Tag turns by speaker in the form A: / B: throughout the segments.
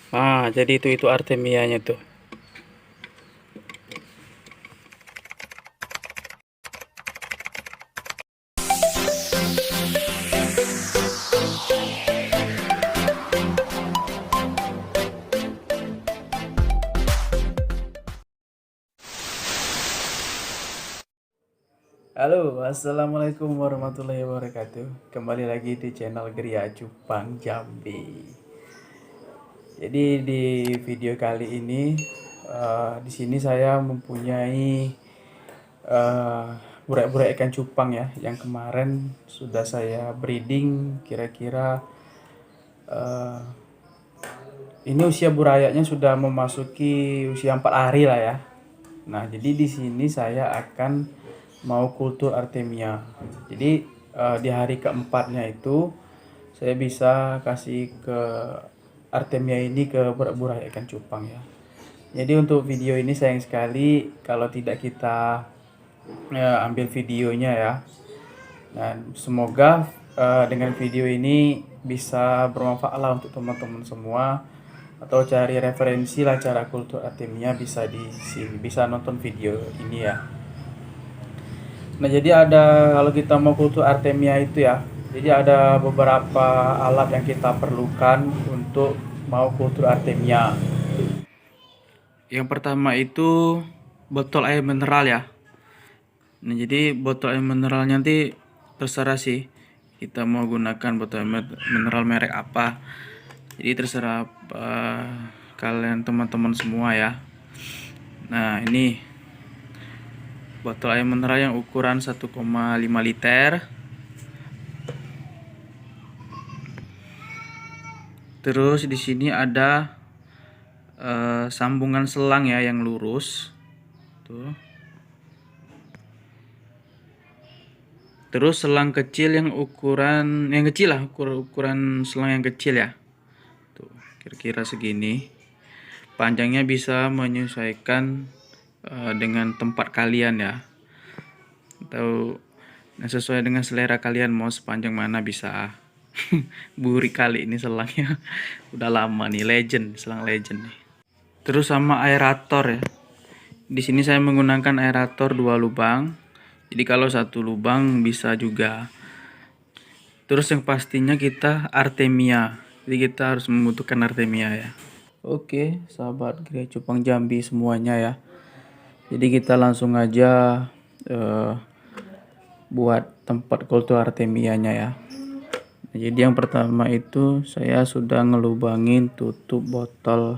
A: Ah, jadi itu artemianya tuh. Halo, assalamualaikum warahmatullahi wabarakatuh. Kembali lagi di channel Gria Cupang Jambi. Jadi di video kali ini, di sini saya mempunyai eh, burak-burak ikan cupang ya, yang kemarin sudah saya breeding. Kira-kira eh, ini usia burayanya sudah memasuki usia 4 hari lah ya. Nah, jadi di sini saya akan mau kultur Artemia. Jadi di hari keempatnya itu saya bisa kasih ke Artemia ini ke burak-burak ikan cupang ya. Jadi untuk video ini sayang sekali kalau tidak kita ambil videonya ya. Dan semoga dengan video ini bisa bermanfaat lah untuk teman-teman semua, atau cari referensi lah cara kultur Artemia bisa di sini, bisa nonton video ini ya. Nah, jadi ada, kalau kita mau kultur Artemia itu ya, jadi ada beberapa alat yang kita perlukan untuk mau kultur Artemia. Yang pertama itu botol air mineral ya. Nah, jadi botol air mineralnya nanti terserah sih kita mau gunakan botol mineral merek apa. Jadi terserah kalian teman-teman semua ya. Nah, ini botol air mineral yang ukuran 1,5 liter. Terus di sini ada sambungan selang ya yang lurus. Tuh. Terus selang kecil yang ukuran kecil lah, ukuran selang yang kecil ya. Tuh, kira-kira segini. Panjangnya bisa menyesuaikan dengan tempat kalian ya. Atau sesuai dengan selera kalian mau sepanjang mana bisa. Buri kali ini selangnya. Udah lama nih, legend, selang legend nih. Terus sama aerator ya. Di sini saya menggunakan aerator 2 lubang. Jadi kalau satu lubang bisa juga. Terus yang pastinya kita Artemia. Jadi kita harus membutuhkan Artemia ya. Oke, sahabat Gria Cupang Jambi semuanya ya. Jadi kita langsung aja buat tempat kultur Artemianya ya. Jadi yang pertama itu saya sudah ngelubangin tutup botol.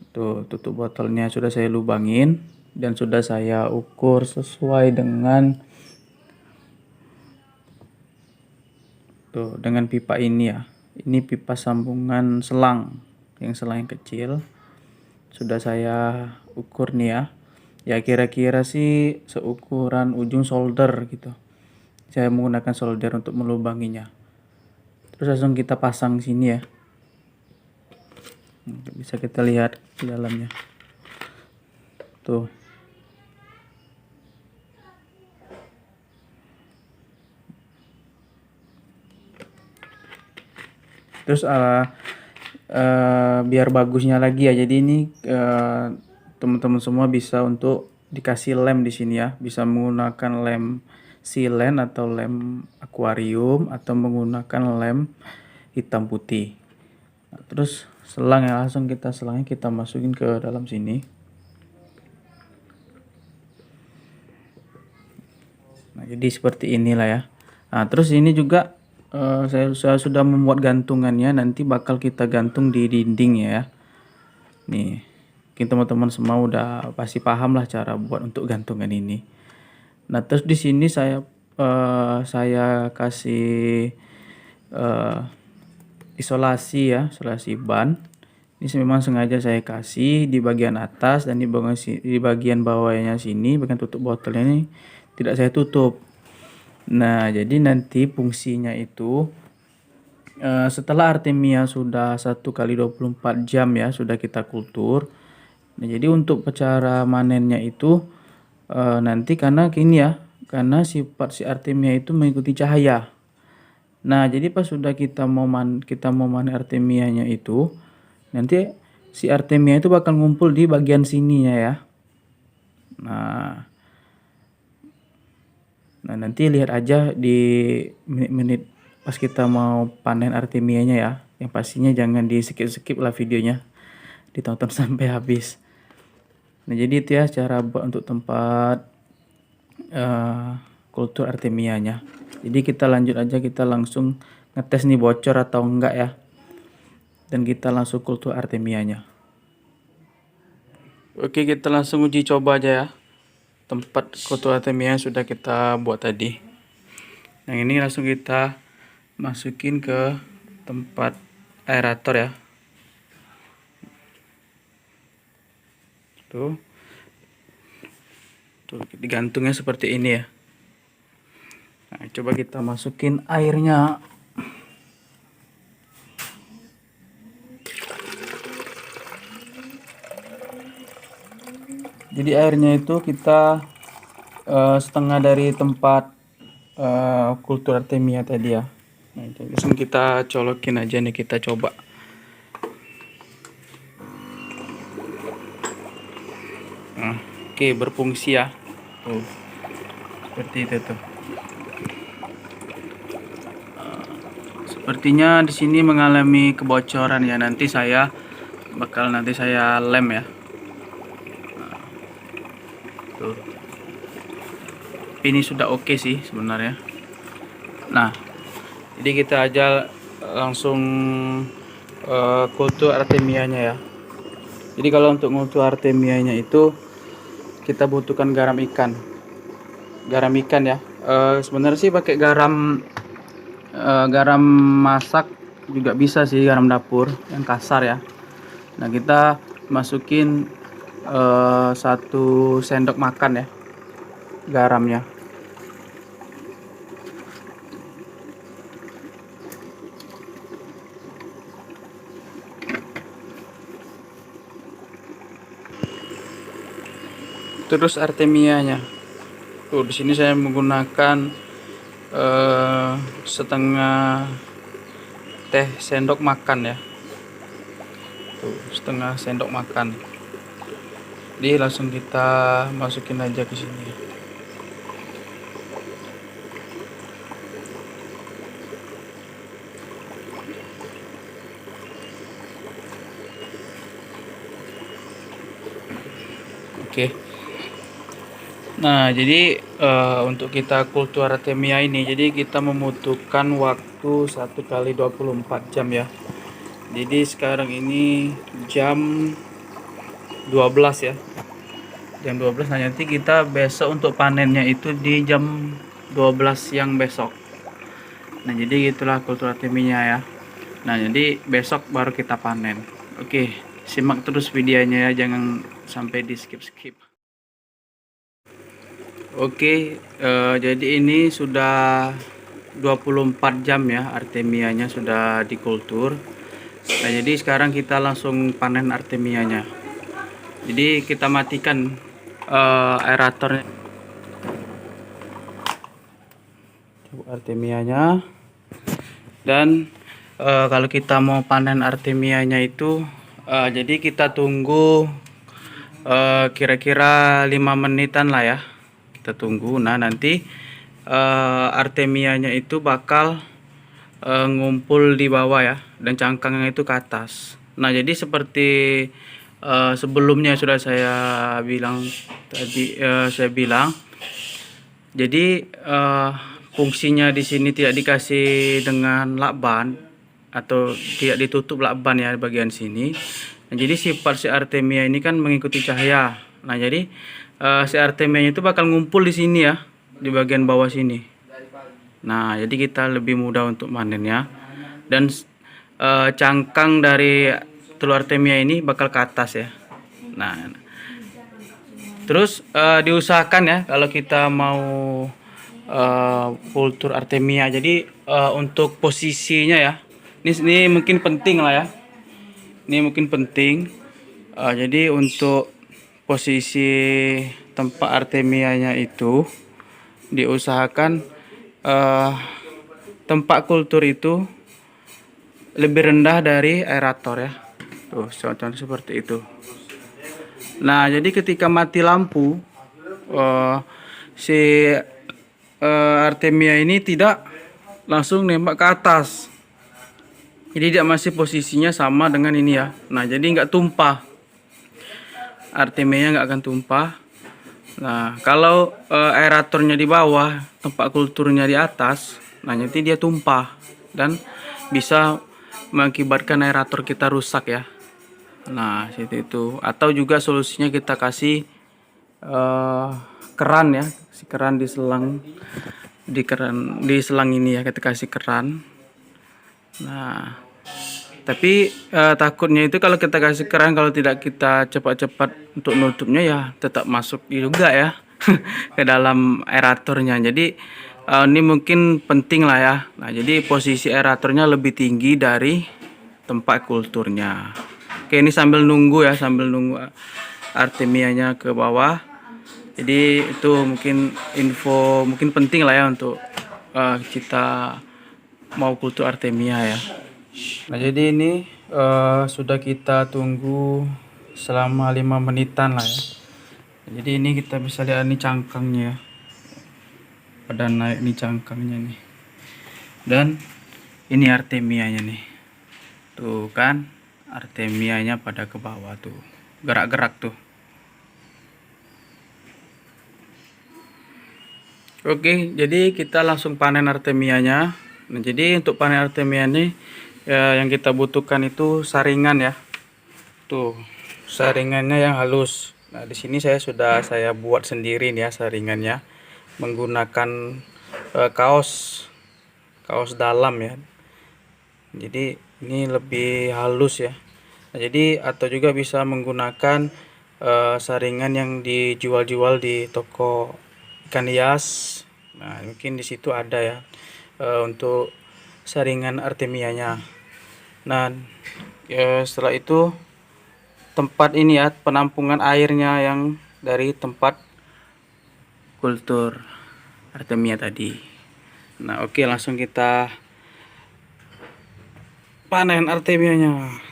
A: Tuh, tutup botolnya sudah saya lubangin dan sudah saya ukur sesuai dengan dengan pipa ini ya. Ini pipa sambungan selang, yang selang yang kecil. Sudah saya ukur nih ya. Ya kira-kira sih seukuran ujung solder gitu. Saya menggunakan solder untuk melubanginya. Terus langsung kita pasang sini ya. Bisa kita lihat di dalamnya. Tuh. Terus biar bagusnya lagi ya. Jadi ini teman-teman semua bisa untuk dikasih lem di sini ya. Bisa menggunakan lem silen atau lem akuarium atau menggunakan lem hitam putih. Nah, terus selang ya, langsung selangnya kita masukin ke dalam sini. Nah, jadi seperti inilah ya. Nah, terus ini juga saya sudah membuat gantungannya, nanti bakal kita gantung di dinding ya. Nih, mungkin teman-teman semua udah pasti paham lah cara buat untuk gantungan ini. Nah, terus di sini saya kasih isolasi ya, isolasi ban. Ini memang sengaja saya kasih di bagian atas dan di bagian bawahnya sini, bagian tutup botolnya ini tidak saya tutup. Nah, jadi nanti fungsinya itu setelah Artemia sudah 1 kali 24 jam ya sudah kita kultur. Nah, jadi untuk cara manennya itu nanti karena gini ya, karena sifat si Artemia itu mengikuti cahaya. Nah, jadi pas sudah kita mau mane artemianya itu, nanti si artemia itu bakal ngumpul di bagian sininya ya. Nah, nanti lihat aja di menit-menit pas kita mau panen artemianya ya. Yang pastinya jangan di skip-skip lah videonya, ditonton sampai habis. Nah, jadi itu ya cara untuk tempat kultur artemianya. Jadi kita lanjut aja, kita langsung ngetes nih bocor atau enggak ya. Dan kita langsung kultur artemianya. Oke, kita langsung uji coba aja ya. Tempat kultur artemia sudah kita buat tadi. Yang ini langsung kita masukin ke tempat aerator ya. Tuh digantungnya seperti ini ya. Nah, coba kita masukin airnya. Jadi airnya itu kita setengah dari tempat kultur artemia tadi ya. Nah, langsung kita colokin aja nih, kita coba. Nah, oke, berfungsi ya. Tuh, seperti itu tuh. Sepertinya di sini mengalami kebocoran ya. Nanti saya lem ya. Tuh. Ini sudah oke sih sebenarnya. Nah, jadi kita aja langsung kultur artemianya ya. Jadi kalau untuk kultur artemianya itu kita butuhkan garam ikan ya. Sebenarnya sih pakai garam masak juga bisa sih, garam dapur yang kasar ya. Nah, kita masukin 1 sendok makan ya garamnya. Terus artemianya. Tuh, di sini saya menggunakan setengah teh sendok makan ya. Tuh, setengah sendok makan. Jadi langsung kita masukin aja ke sini. Oke. Nah, jadi untuk kita kultur artemia ini, jadi kita membutuhkan waktu 1 kali 24 jam ya. Jadi sekarang ini jam 12 ya. Jam 12. Nah, nanti kita besok untuk panennya itu di jam 12 siang besok. Nah, jadi gitulah kultur arteminya ya. Nah, jadi besok baru kita panen. Oke, simak terus videonya ya, jangan sampai di skip-skip. Oke, jadi ini sudah 24 jam ya artemianya sudah dikultur. Nah, jadi sekarang kita langsung panen artemianya. Jadi kita matikan aeratornya. Artemianya. Dan kalau kita mau panen artemianya itu jadi kita tunggu kira-kira 5 menitan lah ya. Kita tunggu. Nah, nanti artemianya itu bakal ngumpul di bawah ya, dan cangkangnya itu ke atas. Nah, jadi seperti sebelumnya sudah saya bilang tadi, jadi fungsinya di sini tidak dikasih dengan lakban atau tidak ditutup lakban ya bagian sini. Nah, jadi sifat si artemia ini kan mengikuti cahaya. Nah, jadi si artemia itu bakal ngumpul di sini ya, di bagian bawah sini. Nah, jadi kita lebih mudah untuk manennya, dan cangkang dari telur artemia ini bakal ke atas ya. Nah, terus diusahakan ya kalau kita mau kultur artemia. Jadi untuk posisinya ya, ini mungkin penting lah ya. Ini mungkin penting. Jadi untuk posisi tempat artemianya itu diusahakan tempat kultur itu lebih rendah dari aerator ya. Tuh, contoh seperti itu. Nah, jadi ketika mati lampu, si Artemia ini tidak langsung nembak ke atas. Jadi dia masih posisinya sama dengan ini ya. Nah, jadi nggak tumpah. Artemia nggak akan tumpah. Nah, kalau aeratornya di bawah, tempat kulturnya di atas, nah nanti dia tumpah dan bisa mengakibatkan aerator kita rusak ya. Nah, seperti itu. Atau juga solusinya kita kasih keran ya, si keran di selang di selang ini ya, kita kasih keran. Nah, tapi takutnya itu kalau kita kasih keran, kalau tidak kita cepat-cepat untuk nutupnya ya tetap masuk juga ya ke dalam aeratornya. Jadi ini mungkin penting lah ya. Nah, jadi posisi aeratornya lebih tinggi dari tempat kulturnya. Oke, ini sambil nunggu ya, sambil nunggu Artemianya ke bawah. Jadi itu mungkin info mungkin penting lah ya untuk kita mau kultur Artemia ya. Nah, jadi ini sudah kita tunggu selama 5 menitan lah ya. Jadi ini kita bisa lihat ini cangkangnya ya. Pada naik nih cangkangnya nih. Dan ini Artemianya nih. Tuh kan, Artemianya pada ke bawah tuh. Gerak-gerak tuh. Oke, jadi kita langsung panen Artemianya. Nah, jadi untuk panen Artemia ini yang kita butuhkan itu saringan ya. Tuh, saringannya yang halus. Nah, di sini sudah saya buat sendiri nih ya saringannya, menggunakan kaos dalam ya. Jadi ini lebih halus ya. Nah, jadi atau juga bisa menggunakan saringan yang dijual-jual di toko ikan hias. Nah, mungkin di situ ada ya untuk saringan Artemianya. Nah, setelah itu tempat ini ya, penampungan airnya yang dari tempat kultur Artemia tadi. Nah, oke, langsung kita panen Artemianya.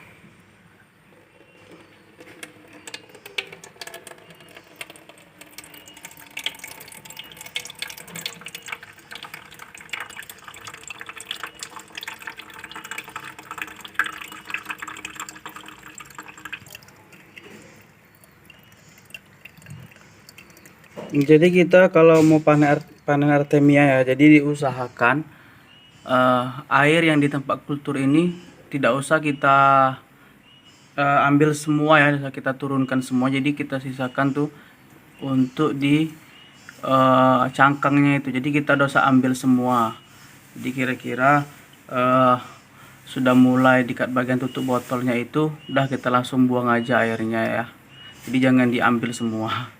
A: Jadi kita kalau mau panen Artemia ya, jadi diusahakan air yang di tempat kultur ini tidak usah kita ambil semua ya, kita turunkan semua. Jadi kita sisakan tuh untuk di cangkangnya itu. Jadi kita tidak usah ambil semua. Jadi kira-kira sudah mulai dekat bagian tutup botolnya itu, udah kita langsung buang aja airnya ya. Jadi jangan diambil semua.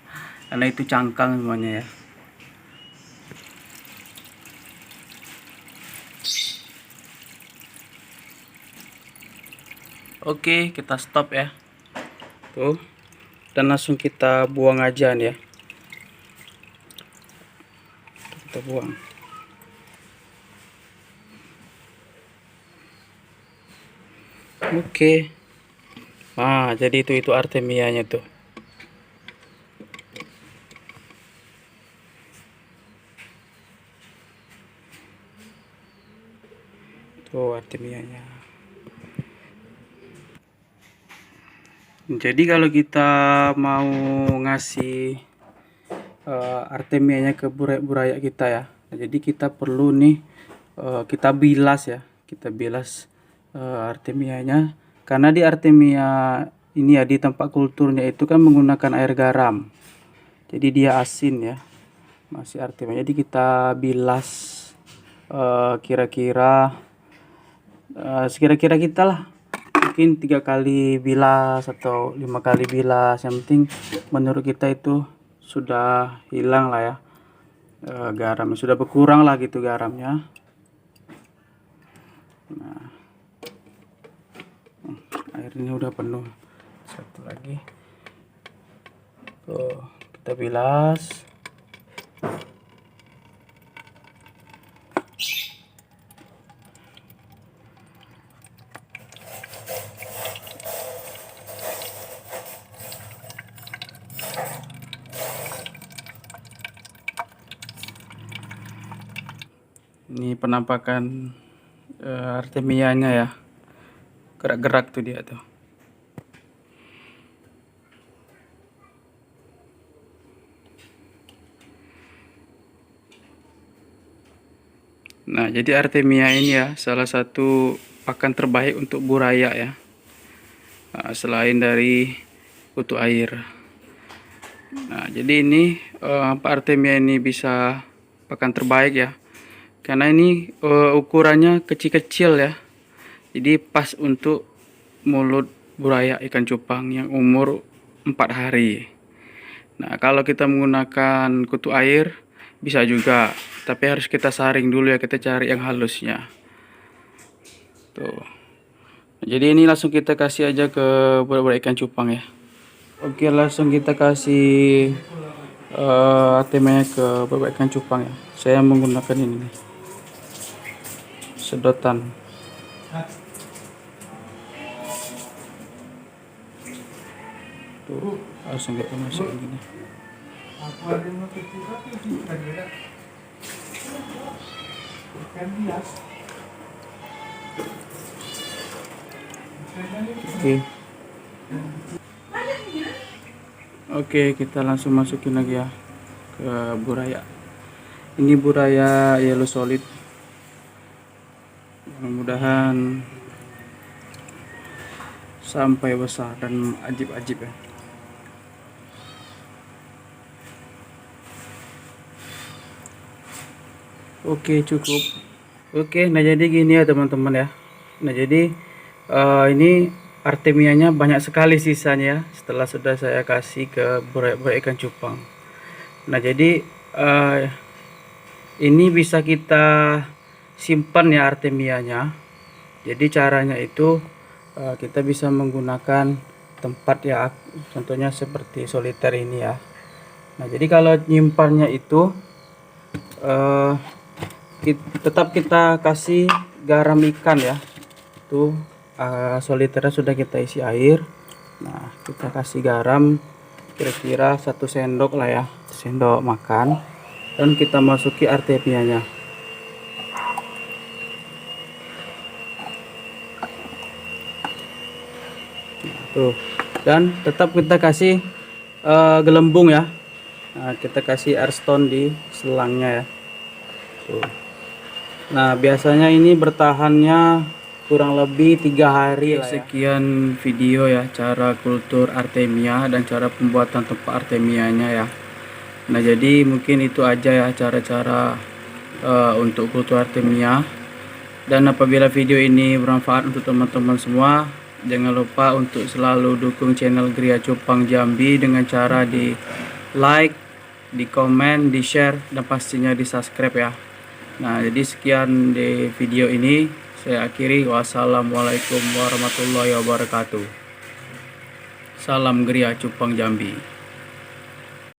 A: Karena itu cangkang semuanya ya. Oke, kita stop ya. Tuh. Dan langsung kita buang aja nih ya. Kita buang. Oke. Nah, jadi itu Artemianya tuh. Tuh Artemianya. Jadi kalau kita mau ngasih Artemianya ke burayak kita ya, jadi kita perlu nih kita bilas ya, kita bilas Artemianya, karena di Artemia ini ya, di tempat kulturnya itu kan menggunakan air garam, jadi dia asin ya, masih Artemia. Jadi kita bilas kira-kira sekira-kira kita lah, mungkin 3 kali bilas atau 5 kali bilas. Yang penting menurut kita itu sudah hilang lah ya garamnya, sudah berkurang lah gitu garamnya. Nah, airnya udah penuh. Satu lagi tuh, kita bilas. Ini penampakan artemianya ya, gerak-gerak tuh dia tuh. Nah, jadi artemia ini ya salah satu pakan terbaik untuk buraya ya. Nah, selain dari kutu air. Nah, jadi ini artemia ini bisa pakan terbaik ya. Karena ini ukurannya kecil-kecil ya. Jadi pas untuk mulut buraya ikan cupang yang umur 4 hari. Nah, kalau kita menggunakan kutu air bisa juga, tapi harus kita saring dulu ya, kita cari yang halusnya. Tuh. Jadi ini langsung kita kasih aja ke buraya ikan cupang ya. Oke, langsung kita kasih artemia ke buraya ikan cupang ya. Saya menggunakan ini nih, sedotan. Tuh, langsung kita masukin gini. Oke, kita langsung masukin lagi ya ke buraya. Ini buraya yellow solid. Mudah-mudahan sampai besar dan ajib-ajib ya. Oke, cukup. Oke, nah jadi gini ya teman-teman ya. Nah jadi ini artemianya banyak sekali sisanya ya, setelah sudah saya kasih ke buraya ikan cupang. Nah jadi ini bisa kita simpan ya artemianya. Jadi caranya itu kita bisa menggunakan tempat ya, contohnya seperti soliter ini ya. Nah jadi kalau nyimpannya itu tetap kita kasih garam ikan ya. Tuh soliternya sudah kita isi air. Nah kita kasih garam kira-kira 1 sendok lah ya, sendok makan, dan kita masuki artemianya. Tuh, dan tetap kita kasih gelembung ya. Nah, kita kasih airstone di selangnya ya. Tuh. Nah biasanya ini bertahannya kurang lebih 3 hari lah ya. Sekian video ya cara kultur artemia dan cara pembuatan tempat artemianya ya. Nah jadi mungkin itu aja ya cara-cara untuk kultur artemia. Dan apabila video ini bermanfaat untuk teman-teman semua, jangan lupa untuk selalu dukung channel Gria Cupang Jambi dengan cara di like, di komen, di share, dan pastinya di subscribe ya. Nah jadi sekian di video ini, saya akhiri. Wassalamualaikum warahmatullahi wabarakatuh. Salam Gria Cupang Jambi.